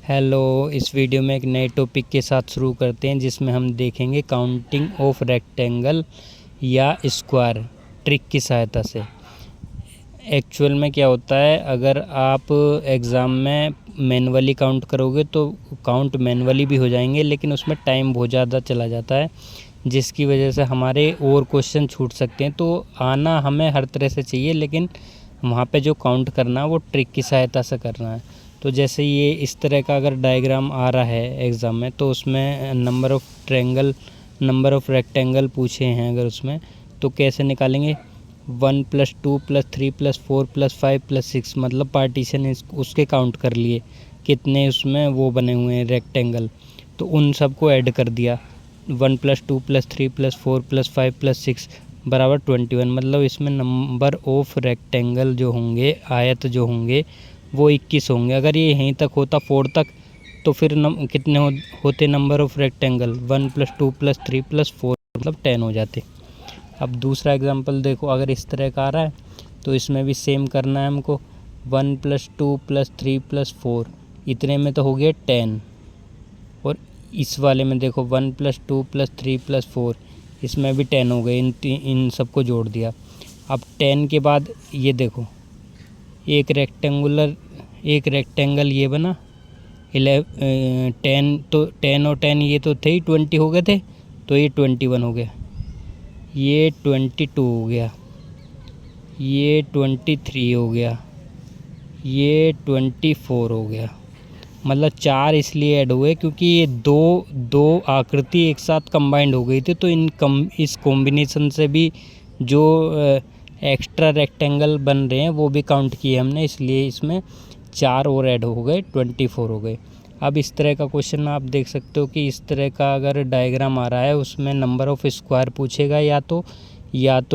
Hello, इस video में एक नए टॉपिक के साथ शुरू करते हैं जिसमें हम देखेंगे काउंटिंग ऑफ रेक्टेंगल या स्क्वायर ट्रिक की सहायता से। एक्चुअल में क्या होता है, अगर आप एग्ज़ाम में मैनुअली काउंट करोगे तो काउंट मैनुअली भी हो जाएंगे, लेकिन उसमें टाइम बहुत ज़्यादा चला जाता है जिसकी वजह से हमारे और क्वेश्चन छूट सकते हैं। तो आना हमें हर तरह से चाहिए, लेकिन वहाँ पे जो काउंट करना है वो ट्रिक की सहायता से करना है। तो जैसे ये इस तरह का अगर डायग्राम आ रहा है एग्ज़ाम में, तो उसमें नंबर ऑफ़ रेक्टेंगल पूछे हैं अगर उसमें, तो कैसे निकालेंगे 1 + 2 + 3 + 4 + 5 + 6, मतलब पार्टीशन उसके काउंट कर लिए कितने उसमें वो बने हुए हैं रेक्टेंगल, तो उन सबको ऐड कर दिया। 1 + 2 + 3 + 4 + 5 + 6 बराबर 21, मतलब इसमें नंबर ऑफ़ रेक्टेंगल जो होंगे, आयत जो होंगे वो 21 होंगे। अगर ये यहीं तक होता 4 तक, तो फिर कितने होते नंबर ऑफ़ रेक्टेंगल 1 + 2 + 3 + 4, मतलब 10 हो जाते। अब दूसरा एग्जांपल देखो, अगर इस तरह का आ रहा है तो इसमें भी सेम करना है हमको। 1 + 2 + 3 + 4, इतने में तो हो गया 10। और इस वाले में देखो 1 + 2 + 3 + 4, इसमें भी 10 हो गए। इन सबको जोड़ दिया। अब 10 के बाद ये देखो, एक रेक्टेंगल ये बना 10, तो 10 और 10 ये तो थे ही 20 हो गए थे, तो ये 21 हो गया, ये 22 हो गया, ये 23 हो गया, ये 24 हो गया। मतलब 4 इसलिए ऐड हुए क्योंकि ये दो आकृति एक साथ कंबाइंड हो गई थी, तो इस कॉम्बिनेशन से भी जो एक्स्ट्रा रेक्टेंगल बन रहे हैं वो भी काउंट किए हमने, इसलिए इसमें 4 और ऐड हो गए, 24 हो गए। अब इस तरह का क्वेश्चन आप देख सकते हो कि इस तरह का अगर डायग्राम आ रहा है, उसमें नंबर ऑफ़ स्क्वायर पूछेगा, या तो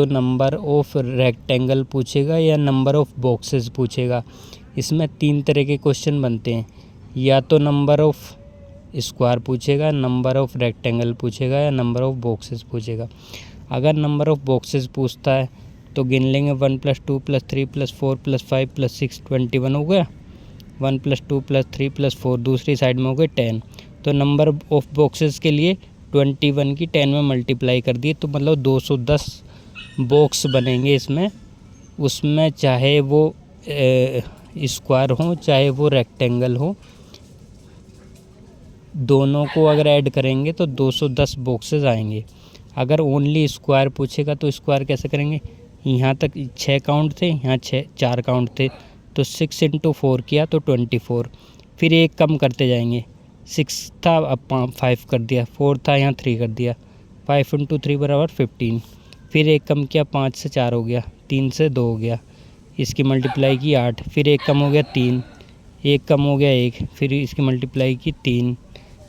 नंबर ऑफ़ रेक्टेंगल पूछेगा, या नंबर ऑफ़ बॉक्सेस पूछेगा। इसमें 3 तरह के क्वेश्चन बनते हैं, या तो नंबर ऑफ़ स्क्वायर पूछेगा, नंबर ऑफ़ रेक्टेंगल पूछेगा, या नंबर ऑफ़ बॉक्सेस पूछेगा। अगर नंबर ऑफ़ बॉक्सेस पूछता है तो गिन लेंगे 1 + 2 + 3 + 4 + 5 + 6, 21 हो गया। 1 + 2 + 3 + 4 दूसरी साइड में हो गए 10। तो नंबर ऑफ़ बॉक्सेस के लिए 21 की 10 में मल्टीप्लाई कर दिए, तो मतलब 210 बॉक्स बनेंगे इसमें। उसमें चाहे वो स्क्वायर हो चाहे वो रेक्टेंगल हो, दोनों को अगर ऐड करेंगे तो 210 बॉक्सेस आएंगे। अगर ओनली स्क्वायर पूछेगा तो स्क्वायर कैसे करेंगे, यहाँ तक 6 काउंट थे, यहाँ 4 काउंट थे, तो 6 × 4 किया तो 24। फिर एक कम करते जाएंगे, 6 था अब 5 कर दिया, 4 था यहाँ 3 कर दिया, 5 × 3 = 15। फिर एक कम किया, 5 से 4 हो गया, 3 से 2 हो गया, इसकी मल्टीप्लाई की 8, फिर एक कम हो गया 3, एक कम हो गया 1, फिर इसकी मल्टीप्लाई की 3,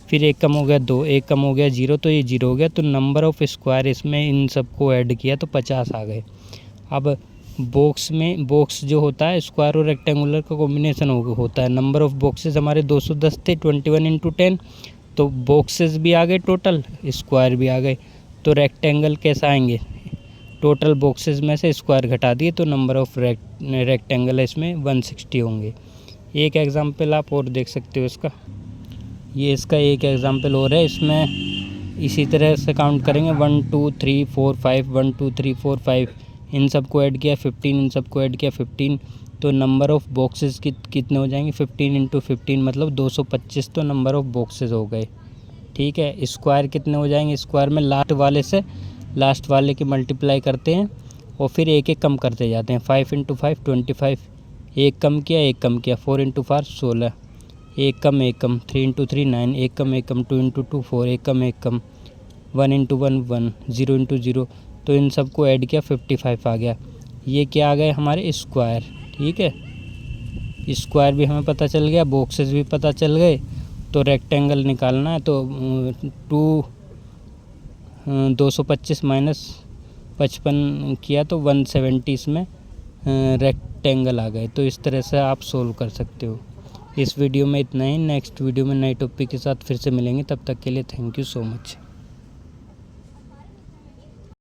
फिर एक कम हो गया 2, एक कम हो गया 0, तो ये 0 हो गया। तो नंबर ऑफ़ स्क्वायर इसमें इन सबको ऐड किया तो 50 आ गए। अब बॉक्स जो होता है स्क्वायर और रेक्टेंगुलर का कॉम्बिनेशन होता है। नंबर ऑफ़ बॉक्सेस हमारे 210 थे, 21 × 10, तो बॉक्सेस भी आ गए टोटल, स्क्वायर भी आ गए। तो रेक्टेंगल कैसा आएंगे, टोटल बॉक्सेस में से स्क्वायर घटा दिए, तो नंबर ऑफ़ रेक्टेंगल इसमें 160 होंगे। एक एग्जांपल आप और देख सकते हो इसका, ये इसका एक एग्जांपल और है। इसमें इसी तरह से काउंट करेंगे 1 2 3 4 5, 1 2 3 4 5, इन सबको ऐड किया 15, इन सबको ऐड किया 15, तो नंबर ऑफ़ बॉक्सेस कितने हो जाएंगे 15 × 15, मतलब 225, तो नंबर ऑफ़ बॉक्सेस हो गए। ठीक है। स्क्वायर कितने हो जाएंगे, स्क्वायर में लास्ट वाले की मल्टीप्लाई करते हैं और फिर एक एक कम करते जाते हैं। 5 × 5 25, एक कम किया 4 × 4 16, एक कम 3 × 3 9, एक कम 2 × 2 4, एक कम 1 × 1 1, 0 × 0, तो इन सबको ऐड किया 55 आ गया। ये क्या आ गए हमारे स्क्वायर। ठीक है, स्क्वायर भी हमें पता चल गया, बॉक्सेस भी पता चल गए। तो रेक्टेंगल निकालना है, तो 225 - 55 किया तो 170 इसमें रेक्टेंगल आ गए। तो इस तरह से आप सोल्व कर सकते हो। इस वीडियो में इतना ही। नेक्स्ट वीडियो में नए टॉपिक के साथ फिर से मिलेंगे, तब तक के लिए थैंक यू सो मच।